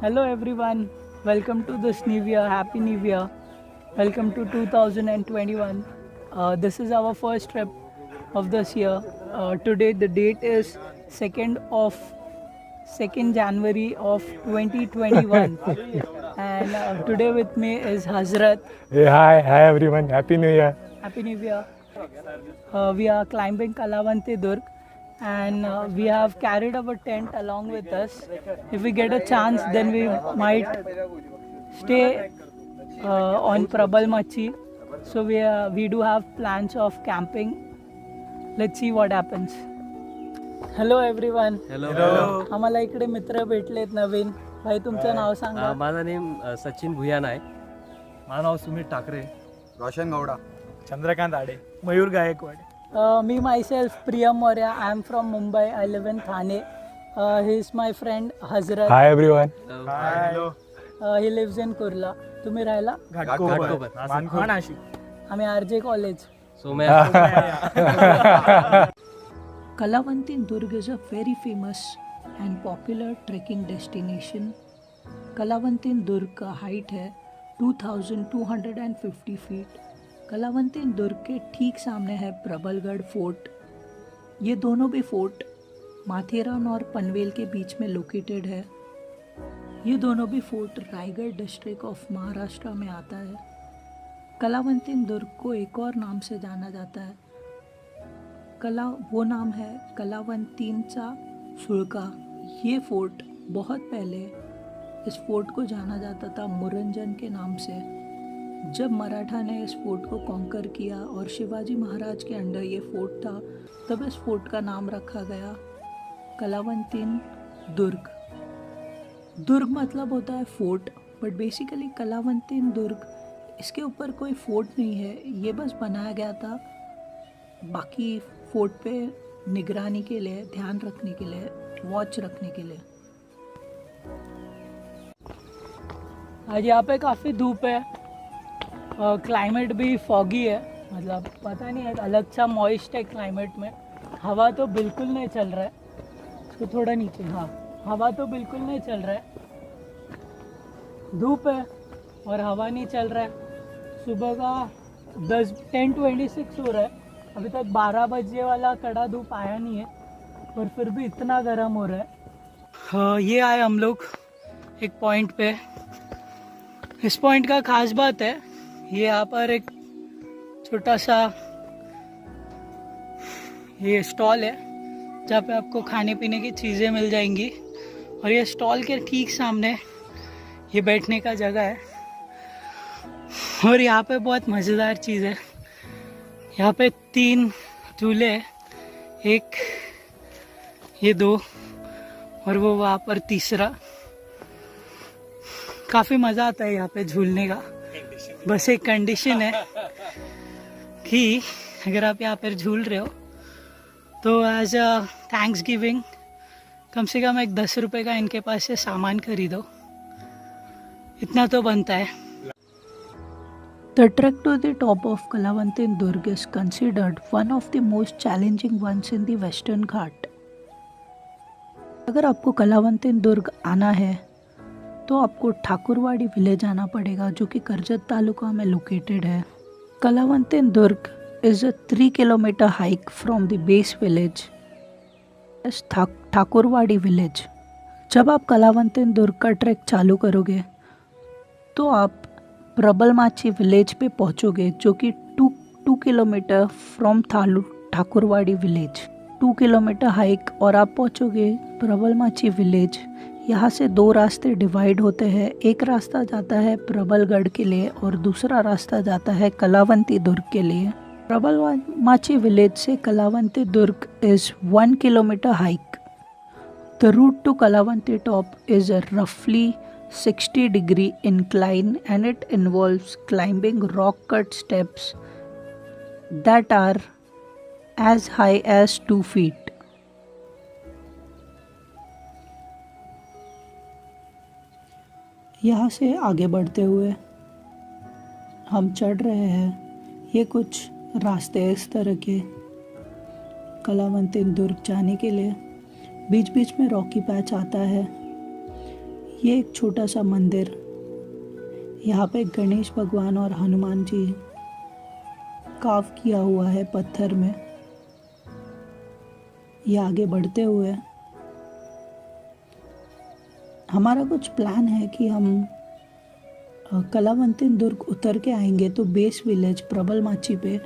Hello everyone, welcome to this new year, happy new year. Welcome to 2021. This is our first trip of this year. Today the date is 2nd of 2nd January of 2021 and today with me is Hazrat. Hey, hi everyone. Happy New Year. Happy New Year. We are climbing Kalavanti Durg and we have carried our tent along with us. If we get a chance, then we might stay on Prabal Machi. So we do have plans of camping. Let's see what happens. Hello everyone. Hello. आम्हाला इकडे मित्र भेटलेत नवीन. भाई तुमचं नाव सांगा. माझं name Sachin Bhuyan आहे. माझं नाव सुमित ठाकरे. रोशन गौडा. चंद्रकांत आडे. मयूर Gaikwad. Me myself Priyam Maurya. I am from Mumbai. I live in Thane. He is my friend Hazrat. Hi everyone. Hello. He lives in Kurla. तुम्ही राहायला? घाटकोपर. नाशिक. आम्ही RJ college. Kalavanti Durg is a very famous and popular trekking destination. Kalavanti Durg का height है 2250 feet. Kalawanti दुर्ग के ठीक सामने है Prabalgarh fort. ये दोनों भी फोर्ट माथेरान और पनवेल के बीच में लोकेटेड है. ये दोनों भी fort Raigarh district of Maharashtra में आता है. कलावंती दुर्ग को एक और नाम से जाना जाता है. वो नाम है कलावंतींचा सुळका. ये फोर्ट बहुत पहले इस फोर्ट को जाना जाता था मुरंजन के नाम से. जब मराठा ने इस फोर्ट को कॉन्कर किया और शिवाजी महाराज के अंडर ये फोर्ट था, तब इस फोर्ट का नाम रखा गया कलावंतीन दुर्ग. दुर्ग मतलब होता है फोर्ट, बट बेसिकली कलावंतीन दुर्ग इसके ऊपर कोई फोर्ट नहीं है. ये बस बनाया गया था बाकी फोर्ट पे निगरानी के लिए, ध्यान रखने के लिए, वॉच रखने के लिए. आज यहाँ पे काफ़ी धूप है. क्लाइमेट भी फॉगी है, मतलब पता नहीं, एक अलग सा मॉइस्ट है क्लाइमेट में. हवा तो बिल्कुल नहीं चल रहा है. इसको थोड़ा नीचे. हाँ, हवा तो बिल्कुल नहीं चल रहा है. धूप है और हवा नहीं चल रहा है. सुबह का 10:26 हो रहा है. अभी तक 12 बजे वाला कड़ा धूप आया नहीं है, पर फिर भी इतना गर्म हो रहा है. हाँ, ये आए हम लोग एक पॉइंट पे. इस पॉइंट का खास बात है, ये यहाँ पर एक छोटा सा ये स्टॉल है जहाँ पे आपको खाने पीने की चीज़ें मिल जाएंगी. और ये स्टॉल के ठीक सामने ये बैठने का जगह है. और यहाँ पे बहुत मज़ेदार चीज़ है. यहाँ पे 3 झूले हैं, एक ये 2 और वो वहाँ पर तीसरा. काफ़ी मज़ा आता है यहाँ पे झूलने का. बस एक कंडीशन है कि अगर आप यहाँ पर झूल रहे हो तो एज अ थैंक्स गिविंग कम से कम एक 10 रुपये का इनके पास से सामान खरीदो. इतना तो बनता है. The trek to the top of Kalavanti Durg is considered one of the most challenging ones in the Western Ghat. अगर आपको कलावंती दुर्ग आना है तो आपको ठाकुरवाड़ी विलेज आना पड़ेगा, जो कि कर्जत तालुका में लोकेटेड है. Kalavanti Durg is a 3 kilometre hike from the base village Thakurwadi village. जब आप कलावंती दुर्ग का ट्रैक चालू करोगे तो आप प्रबलमाची विलेज पे पहुंचोगे, जो कि 2 kilometre from Thakurwadi village. 2 kilometre hike और आप पहुंचोगे प्रबलमाची विलेज. यहाँ से 2 रास्ते डिवाइड होते हैं. एक रास्ता जाता है प्रबलगढ़ के लिए और दूसरा रास्ता जाता है कलावंती दुर्ग के लिए. प्रबलमाची विलेज से Kalavanti Durg is 1 kilometre hike. The route to Kalavanti top is रफली 60-degree incline and it involves climbing rock-cut steps that are as high as 2 feet. यहाँ से आगे बढ़ते हुए हम चढ़ रहे हैं. ये कुछ रास्ते इस तरह के कलावंती दुर्ग जाने के लिए. बीच बीच में रॉकी पैच आता है. ये एक छोटा सा मंदिर, यहाँ पे गणेश भगवान और हनुमान जी कार्व किया हुआ है पत्थर में। ये आगे बढ़ते हुए हमारा कुछ प्लान है कि हम कलावंतिन दुर्ग उतर के आएंगे तो बेस विलेज प्रबलमाची पे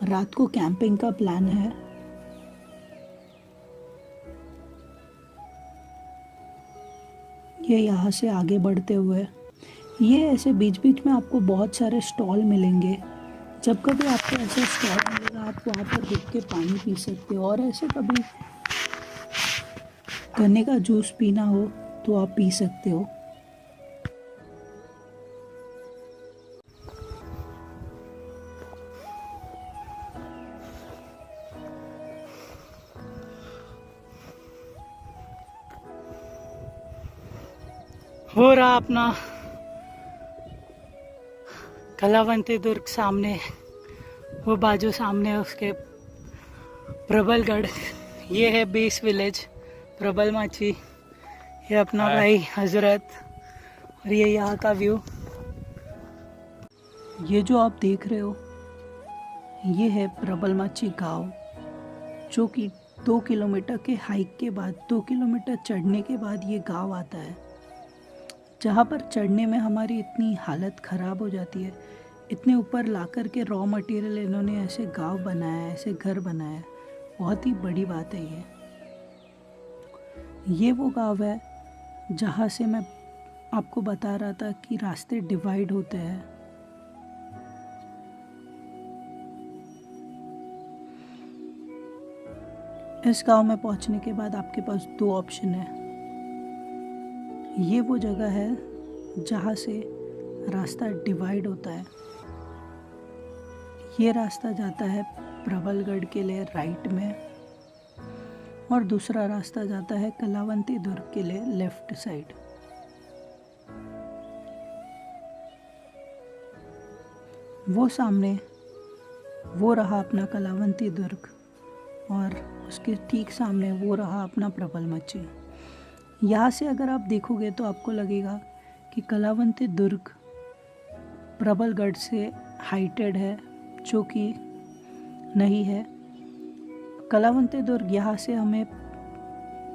रात को कैंपिंग का प्लान है। ये यहाँ से आगे बढ़ते हुए ये ऐसे बीच बीच में आपको बहुत सारे स्टॉल मिलेंगे। जब कभी आपको ऐसा स्टॉल मिलेगा आप वहाँ पर रुक के पानी पी सकते हो, और ऐसे कभी गन्ने का जूस पीना हो तो आप पी सकते हो। हो रहा अपना कलावंती दुर्ग सामने, वो बाजू सामने उसके प्रबलगढ़। ये है बेस विलेज प्रबलमाची। ये अपना भाई हजरत, और ये यहाँ का व्यू। ये जो आप देख रहे हो ये है प्रबलमाची गांव, जो कि 2 किलोमीटर के हाइक के बाद 2 किलोमीटर चढ़ने के बाद ये गांव आता है, जहाँ पर चढ़ने में हमारी इतनी हालत ख़राब हो जाती है। इतने ऊपर ला कर के रॉ मटेरियल इन्होंने ऐसे गांव बनाया है, ऐसे घर बनाया है, बहुत ही बड़ी बात है ये वो गांव है जहाँ से मैं आपको बता रहा था कि रास्ते डिवाइड होते हैं। इस गांव में पहुंचने के बाद आपके पास 2 ऑप्शन है। ये वो जगह है जहाँ से रास्ता डिवाइड होता है। ये रास्ता जाता है प्रबलगढ़ के लिए राइट में, और दूसरा रास्ता जाता है कलावंती दुर्ग के लिए लेफ्ट साइड। वो सामने वो रहा अपना कलावंती दुर्ग, और उसके ठीक सामने वो रहा अपना प्रबलमाची। यहाँ से अगर आप देखोगे तो आपको लगेगा कि कलावंती दुर्ग प्रबलगढ़ से हाइटेड है, जो कि नहीं है। कलावंती दुर्ग यहाँ से हमें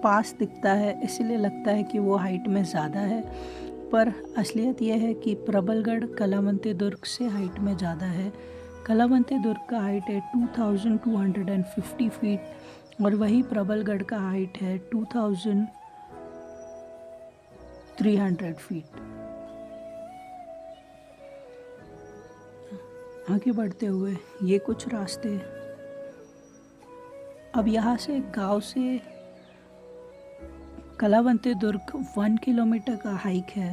पास दिखता है, इसलिए लगता है कि वो हाइट में ज़्यादा है, पर असलियत यह है कि प्रबलगढ़ कलावंती दुर्ग से हाइट में ज़्यादा है। कलावंती दुर्ग का हाइट है 2250 फीट, और वही प्रबलगढ़ का हाइट है 2300 फीट। आगे बढ़ते हुए ये कुछ रास्ते, अब यहाँ से गांव से कलावंती दुर्ग 1 किलोमीटर का हाइक है।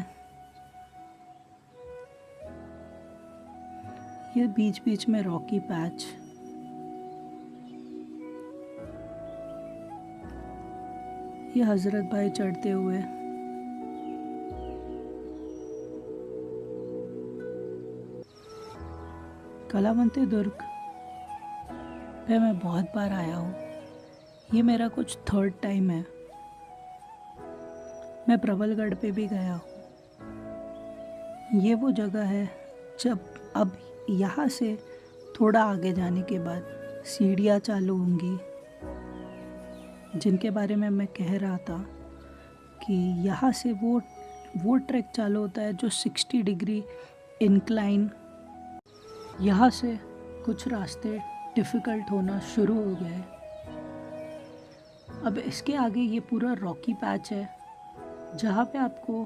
ये बीच बीच में रॉकी पैच, ये हजरत भाई चढ़ते हुए। कलावंती दुर्ग पे मैं बहुत बार आया हूँ, ये मेरा कुछ 3rd टाइम है। मैं प्रबलगढ़ पे भी गया हूँ। ये वो जगह है जब अब यहाँ से थोड़ा आगे जाने के बाद सीढ़ियाँ चालू होंगी, जिनके बारे में मैं कह रहा था कि यहाँ से वो ट्रैक चालू होता है जो 60 डिग्री इंक्लाइन। यहाँ से कुछ रास्ते डिफ़िकल्ट होना शुरू हो गए। अब इसके आगे ये पूरा रॉकी पैच है, जहाँ पे आपको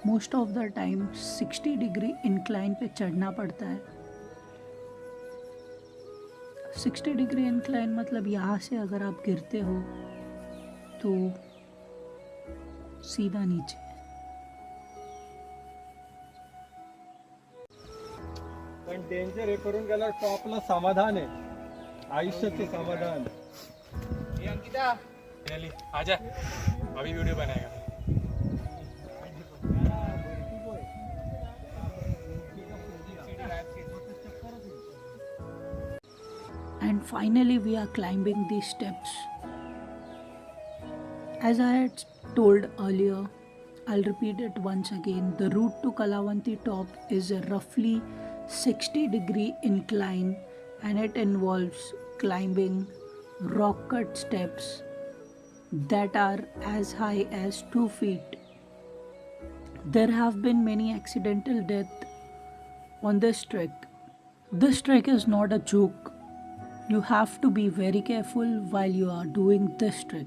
most of the time 60 degree incline पे चढ़ना पड़ता है। 60 डिग्री इंक्लाइन मतलब यहाँ से अगर आप गिरते हो तो सीधा नीचे। पण डेंजर हे करून गेला टॉपला समाधान आहे, आयुष्याचं समाधान। ये अंकिता आजा, अभी वीडियो बनाएगा। And finally we are climbing these steps. As I had told earlier, I'll repeat it once again. The route to Kalavanti top is a roughly 60-degree incline and it involves climbing rock cut steps that are as high as 2 feet. There have been many accidental deaths on this trek. This trek is not a joke. You have to be very careful while you are doing this trek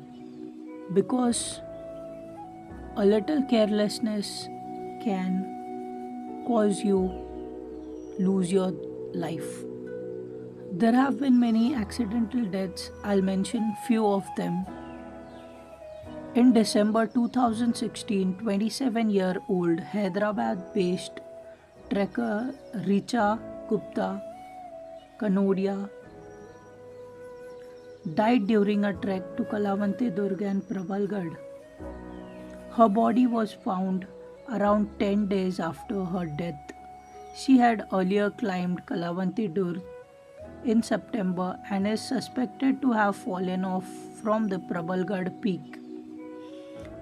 because a little carelessness can cause you lose your life. There have been many accidental deaths. I'll mention few of them. In December 2016, 27-year-old Hyderabad-based trekker Richa Gupta Kanodia died during a trek to Kalavanti Durg and Prabalgarh. Her body was found around 10 days after her death. She had earlier climbed Kalavanti Durg in September and is suspected to have fallen off from the Prabalgarh peak.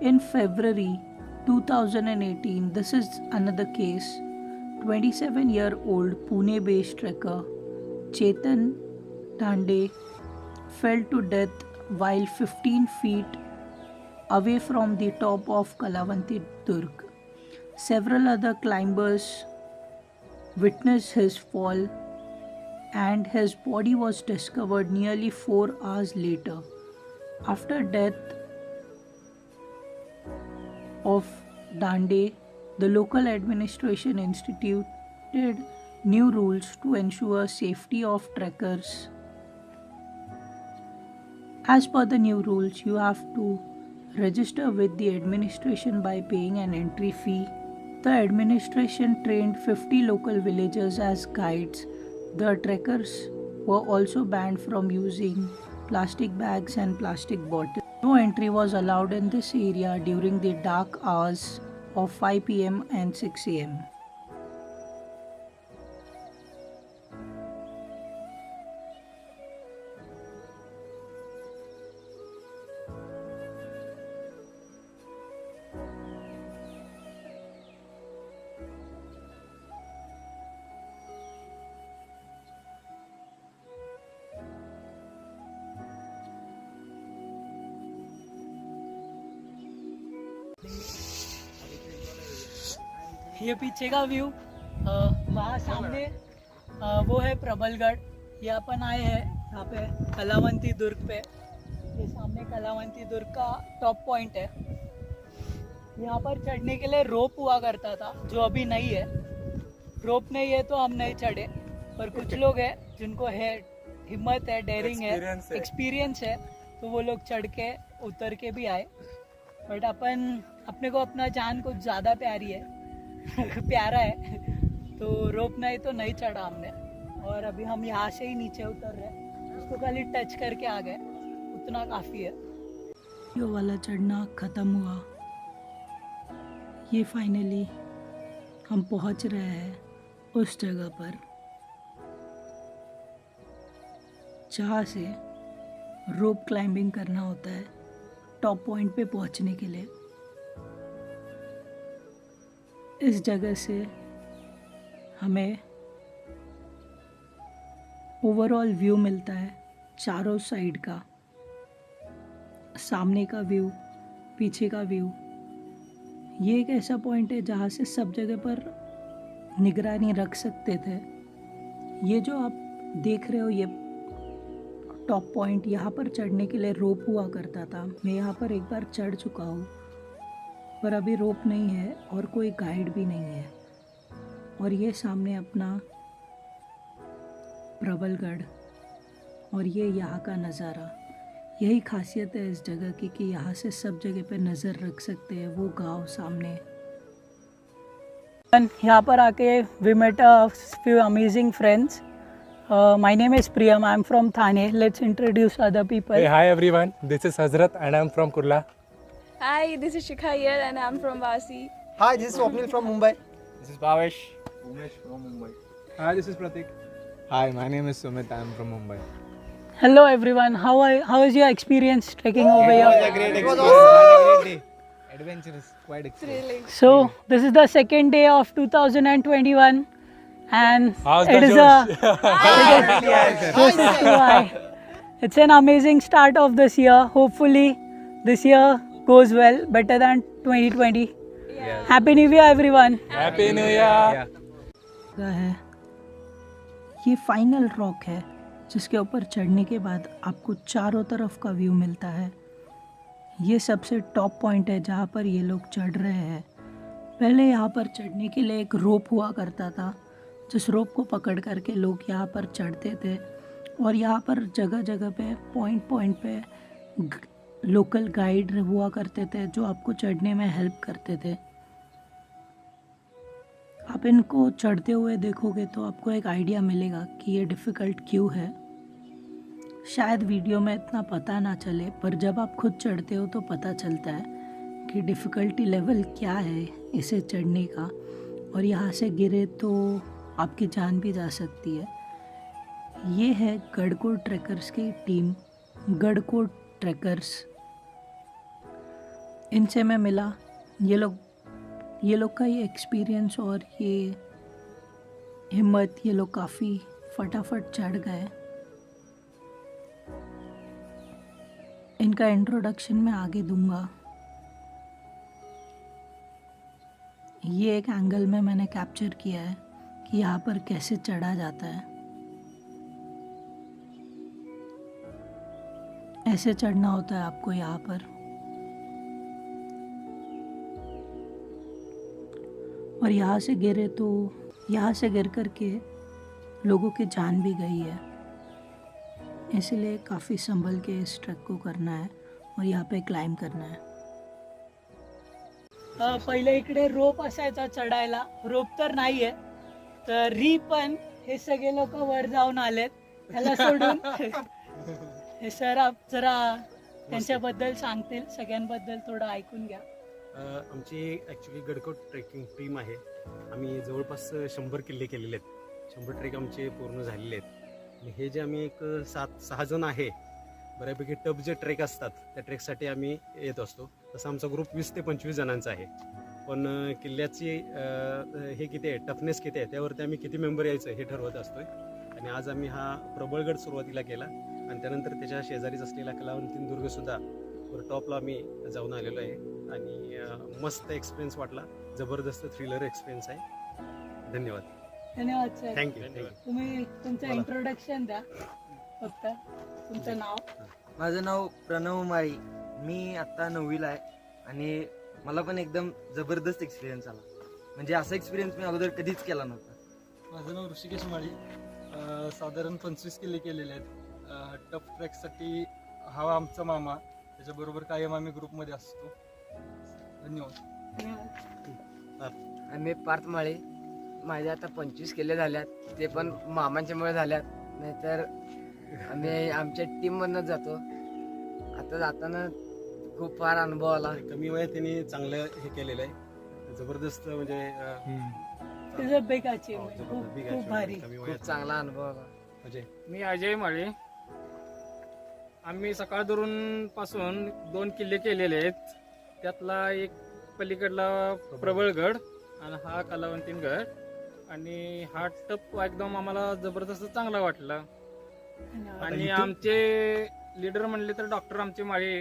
In February 2018, this is another case. 27-year-old Pune-based trekker Chetan Dande fell to death while 15 feet away from the top of Kalavanti Durg. Several other climbers witnessed his fall and his body was discovered nearly 4 hours later. After death of Dande, the local administration instituted new rules to ensure safety of trekkers. As per the new rules, you have to register with the administration by paying an entry fee. The administration trained 50 local villagers as guides. The trekkers were also banned from using plastic bags and plastic bottles. No entry was allowed in this area during the dark hours of 5 p.m. and 6 a.m. ये पीछे का view, वहाँ सामने वो है प्रबलगढ़। ये अपन आए हैं यहाँ पे कलावंती दुर्ग पे। ये सामने कलावंती दुर्ग का टॉप पॉइंट है। यहाँ पर चढ़ने के लिए रोप हुआ करता था, जो अभी नहीं है। रोप नहीं है तो हम नहीं चढ़े, पर कुछ लोग हैं जिनको है हिम्मत है, डेयरिंग है, एक्सपीरियंस है, तो वो लोग चढ़ के उतर के भी आए। बट अपने को अपना जान कुछ ज़्यादा प्यारी है प्यारा है, तो रोप नहीं तो नहीं चढ़ा हमने। और अभी हम यहाँ से ही नीचे उतर रहे हैं, उसको खाली टच करके आ गए, उतना काफ़ी है। ये वाला चढ़ना ख़त्म हुआ। ये फाइनली हम पहुँच रहे हैं उस जगह पर जहाँ से रोप क्लाइंबिंग करना होता है टॉप पॉइंट पे पहुँचने के लिए। इस जगह से हमें ओवरऑल व्यू मिलता है चारों साइड का, सामने का व्यू, पीछे का व्यू। ये एक ऐसा पॉइंट है जहाँ से सब जगह पर निगरानी रख सकते थे। ये जो आप देख रहे हो ये टॉप पॉइंट, यहाँ पर चढ़ने के लिए रोप हुआ करता था। मैं यहाँ पर एक बार चढ़ चुका हूँ, पर अभी रोप नहीं है और कोई गाइड भी नहीं है। और ये सामने अपना प्रबलगढ़ और ये यहाँ का नज़ारा। यही खासियत है इस जगह की कि यहाँ से सब जगह पे नज़र रख सकते हैं वो गांव सामने। यहाँ पर आके we met a few amazing friends. My name is Priyam. I'm from Thane. Let's introduce other people. Hey, hi everyone. This is Hazrat and I'm from Kurla. Hi, this is Shikha here and I'm from Vasi. Hi, this is Swapnil from Mumbai. This is Bhavesh. Umesh from Mumbai. Hi, this is Pratik. Hi, my name is Sumit. I am from Mumbai. Hello everyone. How is your experience trekking over here? It was awesome. Great day. Adventurous. quite Thrilling. So this is the second day of 2021, and How's it the is Josh is too high. It's an amazing start of this year. Hopefully, this year goes well, better than 2020. Yeah. Happy New Year, everyone. Happy New Year. है ये final rock है जिसके ऊपर चढ़ने के बाद आपको चारों तरफ का व्यू मिलता है। ये सबसे टॉप पॉइंट है जहाँ पर ये लोग चढ़ रहे हैं। पहले यहाँ पर चढ़ने के लिए एक रोप हुआ करता था, जिस रोप को पकड़ करके लोग यहाँ पर चढ़ते थे, और यहाँ पर जगह जगह पे पॉइंट पे लोकल गाइड हुआ करते थे जो आपको चढ़ने में हेल्प करते थे। आप इनको चढ़ते हुए देखोगे तो आपको एक आइडिया मिलेगा कि ये डिफ़िकल्ट क्यों है। शायद वीडियो में इतना पता ना चले, पर जब आप खुद चढ़ते हो तो पता चलता है कि डिफ़िकल्टी लेवल क्या है इसे चढ़ने का, और यहाँ से गिरे तो आपकी जान भी जा सकती है। ये है गढ़कोट ट्रैकर्स की टीम, गढ़कोट ट्रैकर्स। इनसे मैं मिला। ये लोग का ये एक्सपीरियंस और ये हिम्मत, ये लोग काफ़ी फटाफट चढ़ गए। इनका इंट्रोडक्शन मैं आगे दूंगा। ये एक एंगल में मैंने कैप्चर किया है कि यहाँ पर कैसे चढ़ा जाता है। ऐसे चढ़ना होता है आपको यहाँ पर, और यहाँ से गिरे तो यहाँ से गिर करके लोगों की जान भी गई है। इसलिए काफ़ी संभल के इस ट्रैक को करना है और यहाँ पे क्लाइंब करना है। पहिले इकडे रोप असायचा चढायला, रोप तर नाहीये, तर पण हे सगळे लोक वर जाऊन आलेत त्याला सोडून। हे सर आप जरा त्यांच्याबद्दल सांगतील, सगळ्यांबद्दल थोडं ऐकून घ्या। आमची ॲक्च्युली गडकोट ट्रेकिंग टीम आहे। आम्ही जवळपास 100 किल्ले केलेले आहेत, 100 ट्रेक आमचे पूर्ण झालेले आहेत। आणि हे जे आम्ही एक 7-6 जण आहे, बऱ्यापैकी टफ जे ट्रेक असतात त्या ट्रेकसाठी आम्ही येत असतो। तसं आमचा ग्रुप 20 ते 25 जणांचा आहे, पण किल्ल्याची हे किती आहे, टफनेस किती आहे, त्यावरती आम्ही किती मेंबर यायचं हे ठरवत असतोय। आणि आज आम्ही हा प्रबळगड सुरुवातीला केला, आणि त्यानंतर त्याच्या शेजारीच असलेला कलावंतीन दुर्गसुद्धा वर टॉपला आम्ही जाऊन आलेलो आहे। आणि मस्त एक्सपिरियन्स वाटला, जबरदस्त थ्रिलर एक्सपिरियन्स आहे। धन्यवाद धन्यवाद सर। थँक्यू। तुम्ही तुमचं इंट्रोडक्शन द्या फक्त, तुमचं नाव। माझं नाव प्रणव माळी, मी आत्ता 9वीला आहे आणि मला पण एकदम जबरदस्त एक्सपिरियन्स आला। म्हणजे असा एक्सपिरियन्स मी अगोदर कधीच केला नव्हता। माझं नाव ऋषिकेश माळी, साधारण 25 किल्ले केलेले आहेत। टफ ट्रॅकसाठी हा आमचा मामा, त्याच्याबरोबर कायम आम्ही ग्रुपमध्ये असतो। धन्यवाद। आम्ही पार्थ माळे, माझे आता 25 किल्ले झाल्यात, ते पण मामांच्यामुळे झाल्यात, नाहीतर आम्ही आमच्या टीममधनंच जातो। आता जाताना खूप फार अनुभव आला। कमी वयात त्यांनी चांगलं हे केलेलं आहे, जबरदस्त म्हणजे तुझं बेग अचीवमेंट खूप भारी, खूप चांगला अनुभव आला। म्हणजे मी अजय माळे, आम्ही सकाळ धरून पासून 2 किल्ले केलेले आहेत। त्यातला एक पलीकडला प्रबळगड आणि हा कलावंतीन गड, आणि हा टप एकदम आम्हाला जबरदस्त चांगला वाटला। आणि आमचे लीडर म्हणले तर डॉक्टर आमचे माळे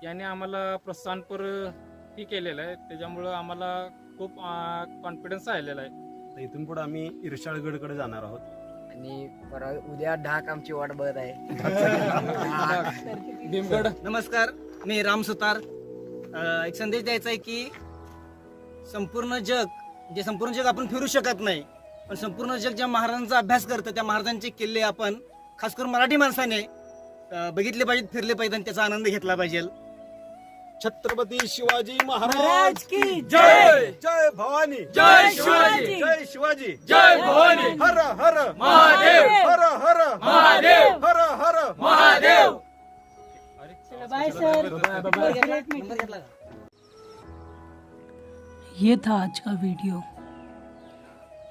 यांनी आम्हाला प्रोत्साहनपर ही केलेलं आहे, त्याच्यामुळं आम्हाला खूप कॉन्फिडन्स आलेला आहे। इथून पुढे आम्ही इरशाळगडकडे जाणार आहोत, आणि उद्या ढाक आमची वाट बघत आहे। भीमगड। नमस्कार, मी राम सुतार। एक संदेश द्यायचा आहे की संपूर्ण जग आपण फिरू शकत नाही, पण संपूर्ण जग ज्या महाराजांचा अभ्यास करतं त्या महाराजांचे किल्ले आपण खास करून मराठी माणसाने बघितले पाहिजेत, फिरले पाहिजेत आणि त्याचा आनंद घेतला पाहिजे। छत्रपती शिवाजी महाराज महाराज की जय। जय भवानी, जय शिवाजी, जय शिवाजी, जय भवानी, हर हर महादेव, हर हर महादेव, हर हर महादेव। Bye sir. ये था आज का वीडियो।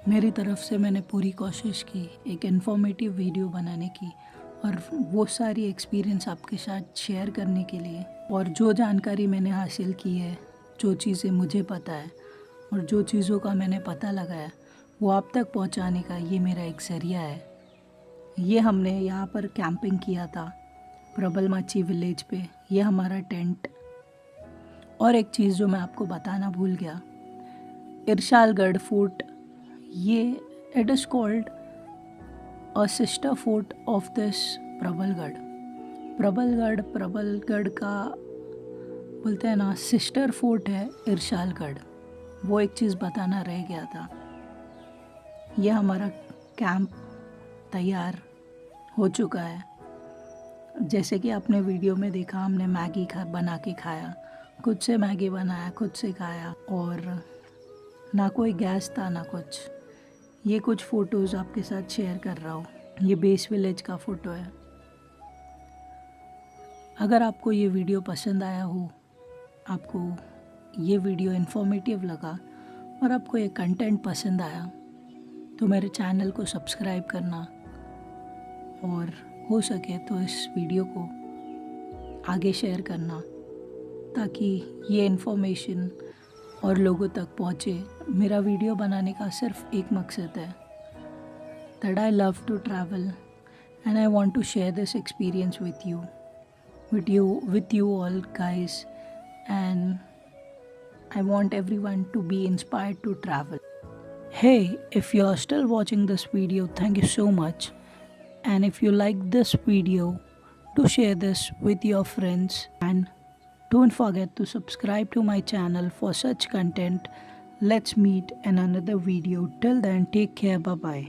मेरी तरफ से मैंने पूरी कोशिश की एक इन्फॉर्मेटिव वीडियो बनाने की, और वो सारी एक्सपीरियंस आपके साथ शेयर करने के लिए। और जो जानकारी मैंने हासिल की है जो चीज़ें मुझे पता है और जो चीज़ों का मैंने पता लगाया वो आप तक पहुंचाने का ये मेरा एक ज़रिया है। ये हमने यहाँ पर कैंपिंग किया था प्रबलमाची विलेज पे, ये हमारा टेंट। और एक चीज़ जो मैं आपको बताना भूल गया, इरशालगढ़ फोर्ट, ये it is called a sister fort of this Prabalgarh. Prabalgarh का बोलते हैं ना सिस्टर फोर्ट है इरशालगढ़। वो एक चीज़ बताना रह गया था। ये हमारा कैंप तैयार हो चुका है। जैसे कि आपने वीडियो में देखा, हमने मैगी बना के खाया, खुद से मैगी बनाया, खुद से खाया, और ना कोई गैस था ना कुछ। ये कुछ फ़ोटोज़ आपके साथ शेयर कर रहा हूँ। ये बेस विलेज का फ़ोटो है। अगर आपको ये वीडियो पसंद आया हो, आपको ये वीडियो इन्फॉर्मेटिव लगा और आपको ये कंटेंट पसंद आया, तो मेरे चैनल को सब्सक्राइब करना और हो सके तो इस वीडियो को आगे शेयर करना, ताकि ये इन्फॉर्मेशन और लोगों तक पहुँचे। मेरा वीडियो बनाने का सिर्फ एक मकसद है, that I love to travel and I want to share this experience with you all guys, and I want everyone to be inspired to travel. Hey, if you are still watching this video, thank you so much. And if you like this video, do share this with your friends and don't forget to subscribe to my channel for such content. Let's meet in another video. Till then, take care. Bye bye.